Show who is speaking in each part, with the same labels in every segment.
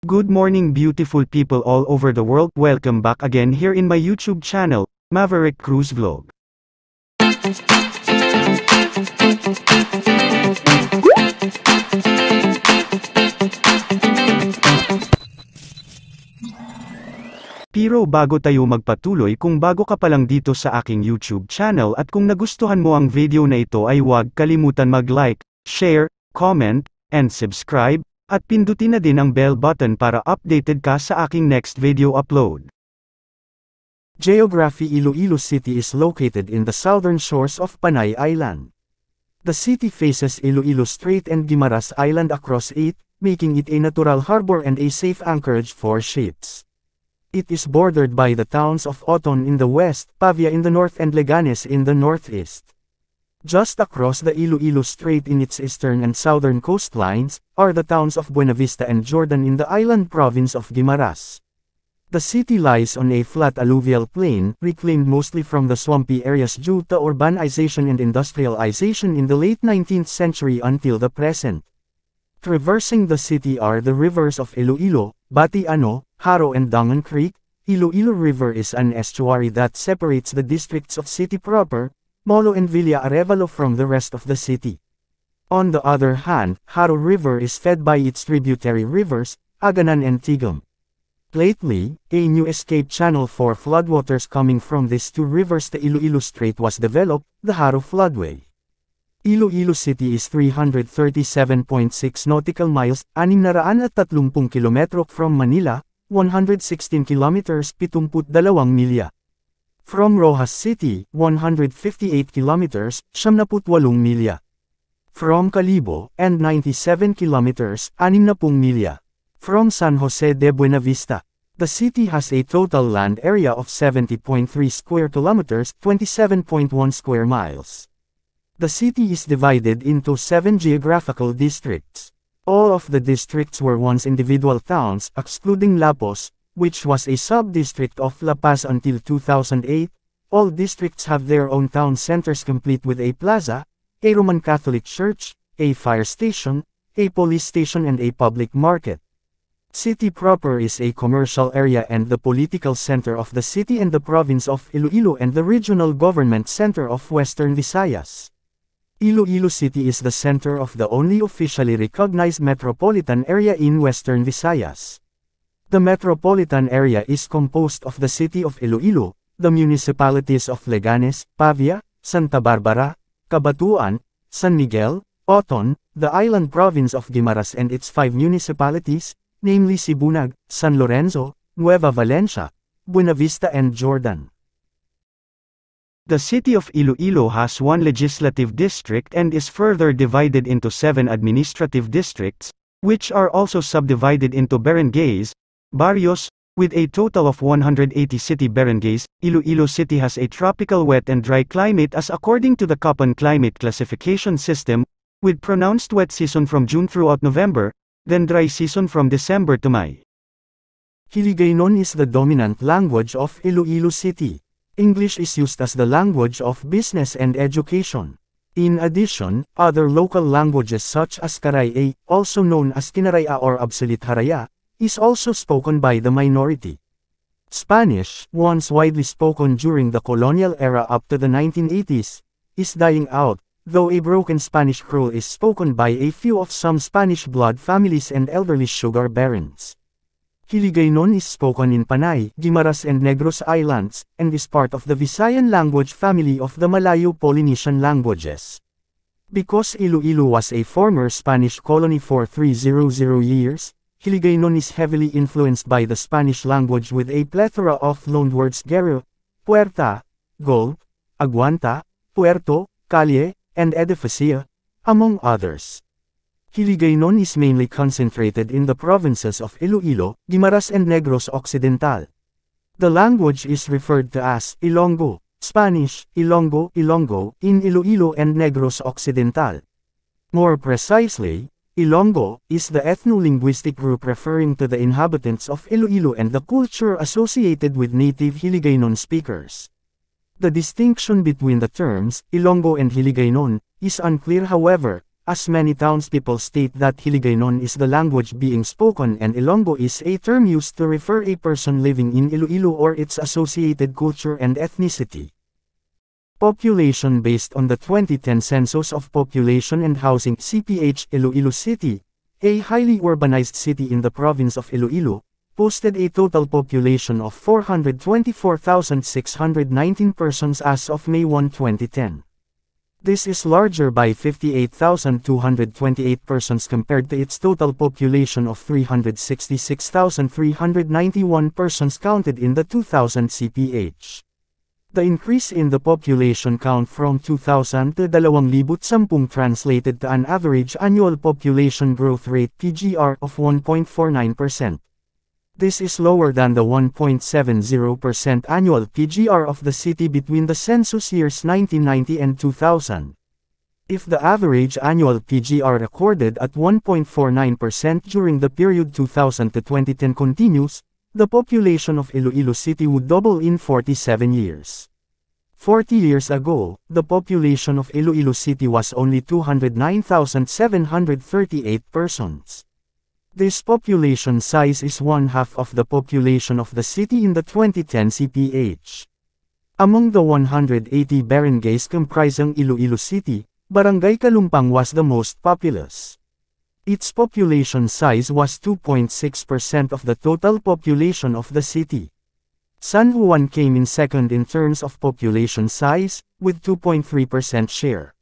Speaker 1: Good morning beautiful people all over the world, welcome back again here in my YouTube channel, Maverick Cruz Vlog. Pero bago tayo magpatuloy, kung bago ka pa lang dito sa aking YouTube channel at kung nagustuhan mo ang video na ito ay huwag kalimutan mag-like, share, comment, and subscribe, at pindutin na din ang bell button para updated ka sa aking next video upload.
Speaker 2: Geography: Iloilo City is located in the southern shores of Panay Island. The city faces Iloilo Strait and Guimaras Island across it, making it a natural harbor and a safe anchorage for ships. It is bordered by the towns of Oton in the west, Pavia in the north and Leganes in the northeast. Just across the Iloilo Strait in its eastern and southern coastlines, are the towns of Buenavista and Jordan in the island province of Guimaras. The city lies on a flat alluvial plain, reclaimed mostly from the swampy areas due to urbanization and industrialization in the late 19th century until the present. Traversing the city are the rivers of Iloilo, Batiano, Haro and Dangan Creek. Iloilo River is an estuary that separates the districts of city proper, Molo and Villa Arevalo from the rest of the city. On the other hand, Haro River is fed by its tributary rivers, Aganan and Tigum. Lately, a new escape channel for floodwaters coming from these two rivers to Iloilo Strait was developed, the Haro Floodway. Iloilo City is 337.6 nautical miles, 630 kilometro from Manila, 116 kilometers, 72 milya. From Rojas City, 158 kilometers, 78 milya. From Calibo, and 97 kilometers, 60 milya. From San Jose de Buenavista. The city has a total land area of 70.3 square kilometers, 27.1 square miles. The city is divided into 7 geographical districts. All of the districts were once individual towns, excluding Lapos, which was a sub-district of La Paz until 2008. All districts have their own town centers complete with a plaza, a Roman Catholic church, a fire station, a police station and a public market. City proper is a commercial area and the political center of the city and the province of Iloilo and the regional government center of Western Visayas. Iloilo City is the center of the only officially recognized metropolitan area in Western Visayas. The metropolitan area is composed of the city of Iloilo, the municipalities of Leganes, Pavia, Santa Barbara, Cabatuan, San Miguel, Oton, the island province of Guimaras and its 5 municipalities, namely Sibunag, San Lorenzo, Nueva Valencia, Buenavista and Jordan.
Speaker 1: The city of Iloilo has 1 legislative district and is further divided into 7 administrative districts, which are also subdivided into barangays, barrios, with a total of 180 city barangays. Iloilo City has a tropical wet and dry climate as according to the Köppen climate classification system, with pronounced wet season from June throughout November, then dry season from December to May.
Speaker 2: Hiligaynon is the dominant language of Iloilo City. English is used as the language of business and education. In addition, other local languages such as Karay-A, also known as Kinaraya or Obsolete Haraya, is also spoken by the minority. Spanish, once widely spoken during the colonial era up to the 1980s, is dying out, though a broken Spanish creole is spoken by a few of some Spanish blood families and elderly sugar barons. Hiligaynon is spoken in Panay, Guimaras and Negros Islands, and is part of the Visayan language family of the Malayo-Polynesian languages. Because Iloilo was a former Spanish colony for 300 years, Hiligaynon is heavily influenced by the Spanish language with a plethora of loanwords guerrero, puerta, gold, aguanta, puerto, calle, and edificia, among others. Hiligaynon is mainly concentrated in the provinces of Iloilo, Guimaras and Negros Occidental. The language is referred to as Ilonggo, Spanish, Ilonggo, Ilonggo, in Iloilo and Negros Occidental. More precisely, Ilonggo is the ethno-linguistic group referring to the inhabitants of Iloilo and the culture associated with native Hiligaynon speakers. The distinction between the terms, Ilonggo and Hiligaynon, is unclear however, as many townspeople state that Hiligaynon is the language being spoken and Ilonggo is a term used to refer a person living in Iloilo or its associated culture and ethnicity. Population based on the 2010 Census of Population and Housing CPH Iloilo City, a highly urbanized city in the province of Iloilo, posted a total population of 424,619 persons as of May 1, 2010. This is larger by 58,228 persons compared to its total population of 366,391 persons counted in the 2000 CPH. The increase in the population count from 2000 to 2010 translated to an average annual population growth rate (PGR) of 1.49%. This is lower than the 1.70% annual PGR of the city between the census years 1990 and 2000. If the average annual PGR recorded at 1.49% during the period 2000 to 2010 continues, the population of Iloilo City would double in 47 years. 40 years ago, the population of Iloilo City was only 209,738 persons. This population size is one-half of the population of the city in the 2010 CPH. Among the 180 barangays comprising Iloilo City, Barangay Kalumpang was the most populous. Its population size was 2.6% of the total population of the city. San Juan came in second in terms of population size, with 2.3% share.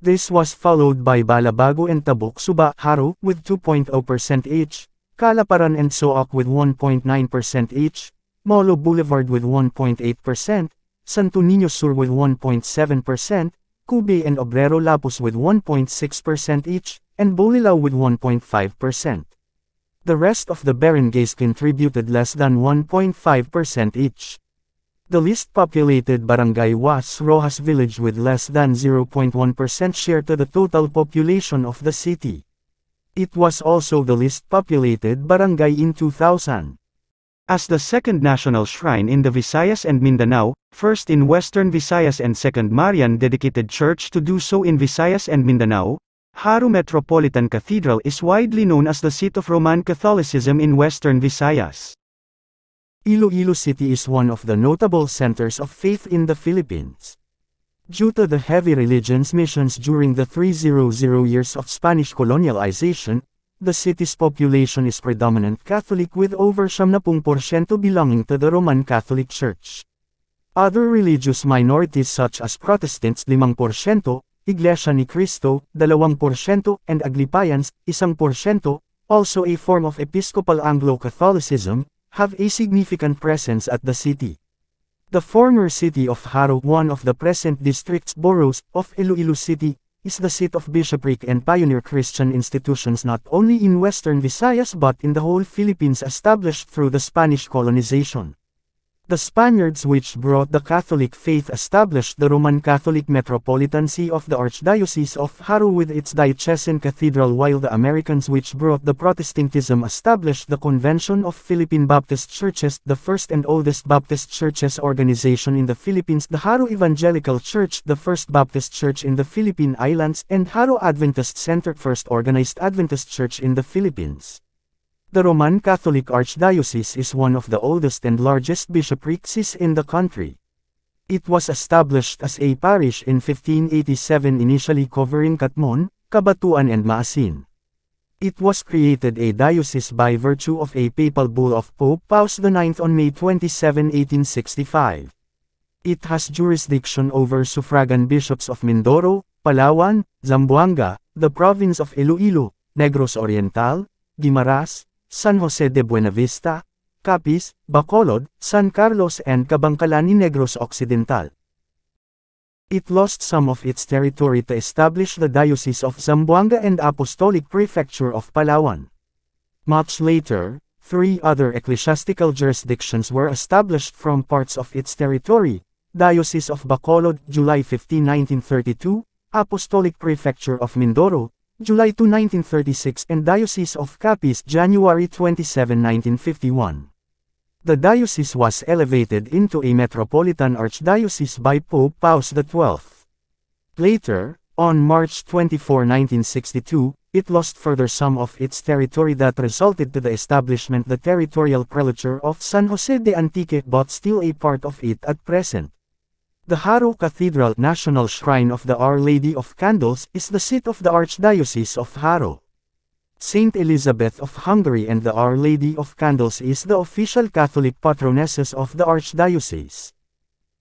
Speaker 2: This was followed by Balabago and Tabuk Suba, Haro, with 2.0% each, Calaparan and Soak with 1.9% each, Molo Boulevard with 1.8%, Santo Niño Sur with 1.7%, Cubay and Obrero Lapus with 1.6% each, and Bolilao with 1.5%. The rest of the barangays contributed less than 1.5% each. The least populated barangay was Rojas Village with less than 0.1% share to the total population of the city. It was also the least populated barangay in 2000.
Speaker 1: As the second national shrine in the Visayas and Mindanao, first in Western Visayas and second Marian-dedicated church to do so in Visayas and Mindanao, Haro Metropolitan Cathedral is widely known as the seat of Roman Catholicism in Western Visayas.
Speaker 2: Iloilo City is one of the notable centers of faith in the Philippines. Due to the heavy religious missions during the 300 years of Spanish colonialization, the city's population is predominant Catholic with over 70% belonging to the Roman Catholic Church. Other religious minorities such as Protestants 5%, Iglesia ni Cristo 2%, and Aglipayans 1%, also a form of Episcopal Anglo-Catholicism, have a significant presence at the city. The former city of Haro, one of the present district's boroughs of Iloilo City, is the seat of bishopric and pioneer Christian institutions not only in Western Visayas but in the whole Philippines established through the Spanish colonization. The Spaniards which brought the Catholic faith established the Roman Catholic Metropolitan See of the Archdiocese of Haro with its diocesan cathedral, while the Americans which brought the Protestantism established the Convention of Philippine Baptist Churches, the first and oldest Baptist churches organization in the Philippines, the Haro Evangelical Church, the first Baptist church in the Philippine Islands, and Haro Adventist Center, first organized Adventist church in the Philippines. The Roman Catholic Archdiocese is one of the oldest and largest bishoprics in the country. It was established as a parish in 1587, initially covering Catmon, Cabatuan and Maasin. It was created a diocese by virtue of a papal bull of Pope Pius IX on May 27, 1865. It has jurisdiction over suffragan bishops of Mindoro, Palawan, Zamboanga, the province of Iloilo, Negros Oriental, Guimaras, San Jose de Buenavista, Capiz, Bacolod, San Carlos and Kabangkalani Negros Occidental. It lost some of its territory to establish the Diocese of Zamboanga and Apostolic Prefecture of Palawan. Much later, 3 other ecclesiastical jurisdictions were established from parts of its territory: Diocese of Bacolod, July 15, 1932, Apostolic Prefecture of Mindoro, July 2, 1936, and Diocese of Capiz, January 27, 1951. The diocese was elevated into a metropolitan archdiocese by Pope Pius XII. Later, On March 24, 1962, it lost further some of its territory that resulted to the establishment the territorial prelature of San Jose de Antique, but still a part of it at present. The Haro Cathedral, National Shrine of the Our Lady of Candles, is the seat of the Archdiocese of Haro. Saint Elizabeth of Hungary and the Our Lady of Candles is the official Catholic patronesses of the Archdiocese.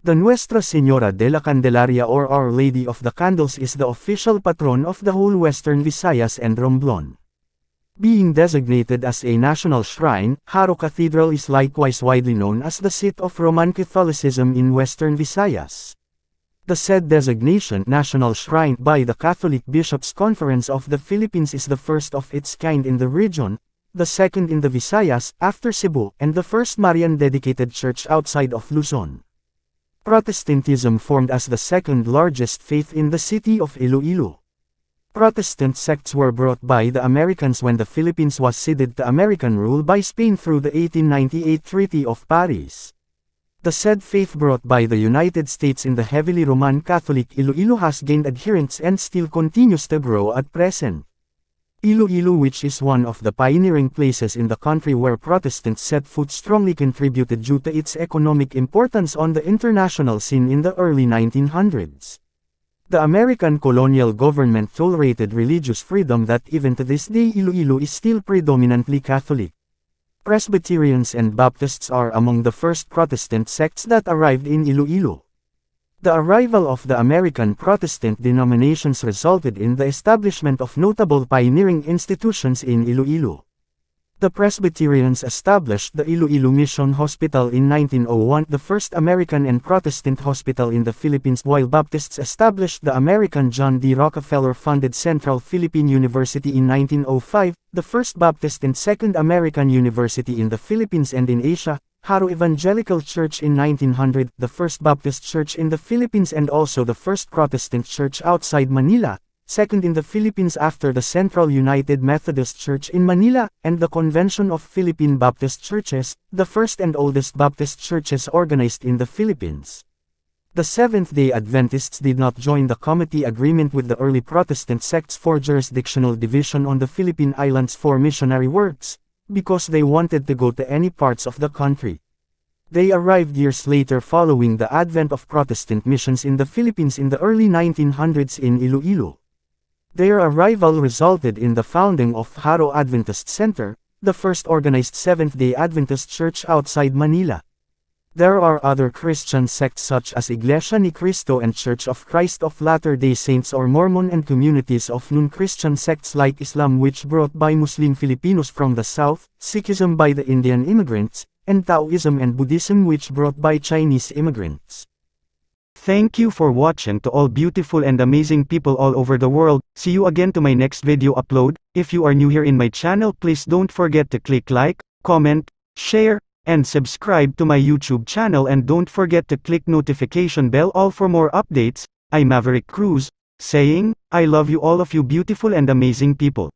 Speaker 2: The Nuestra Señora de la Candelaria or Our Lady of the Candles is the official patron of the whole Western Visayas and Romblon. Being designated as a national shrine, Haro Cathedral is likewise widely known as the seat of Roman Catholicism in Western Visayas. The said designation, National Shrine, by the Catholic Bishops' Conference of the Philippines is the first of its kind in the region, the second in the Visayas, after Cebu, and the first Marian-dedicated church outside of Luzon. Protestantism formed as the second largest faith in the city of Iloilo. Protestant sects were brought by the Americans when the Philippines was ceded to American rule by Spain through the 1898 Treaty of Paris. The said faith brought by the United States in the heavily Roman Catholic Iloilo has gained adherents and still continues to grow at present. Iloilo, which is one of the pioneering places in the country where Protestants set foot, strongly contributed due to its economic importance on the international scene in the early 1900s. The American colonial government tolerated religious freedom that even to this day Iloilo is still predominantly Catholic. Presbyterians and Baptists are among the first Protestant sects that arrived in Iloilo. The arrival of the American Protestant denominations resulted in the establishment of notable pioneering institutions in Iloilo. The Presbyterians established the Iloilo Mission Hospital in 1901, the first American and Protestant hospital in the Philippines, while Baptists established the American John D. Rockefeller-funded Central Philippine University in 1905, the first Baptist and second American university in the Philippines and in Asia, Haro Evangelical Church in 1900, the first Baptist church in the Philippines and also the first Protestant church outside Manila, second in the Philippines after the Central United Methodist Church in Manila, and the Convention of Philippine Baptist Churches, the first and oldest Baptist churches organized in the Philippines. The Seventh-day Adventists did not join the committee agreement with the early Protestant sects for jurisdictional division on the Philippine Islands for missionary works, because they wanted to go to any parts of the country. They arrived years later following the advent of Protestant missions in the Philippines in the early 1900s in Iloilo. Their arrival resulted in the founding of Haro Adventist Center, the first organized Seventh-day Adventist church outside Manila. There are other Christian sects such as Iglesia ni Cristo and Church of Christ of Latter-day Saints or Mormon, and communities of non-Christian sects like Islam, which brought by Muslim Filipinos from the south, Sikhism by the Indian immigrants, and Taoism and Buddhism, which brought by Chinese immigrants.
Speaker 1: Thank you for watching to all beautiful and amazing people all over the world. See you again to my next video upload. If you are new here in my channel, please don't forget to click like, comment, share, and subscribe to my YouTube channel, and don't forget to click notification bell all for more updates. I'm Maverick Cruz, saying, I love you all of you beautiful and amazing people.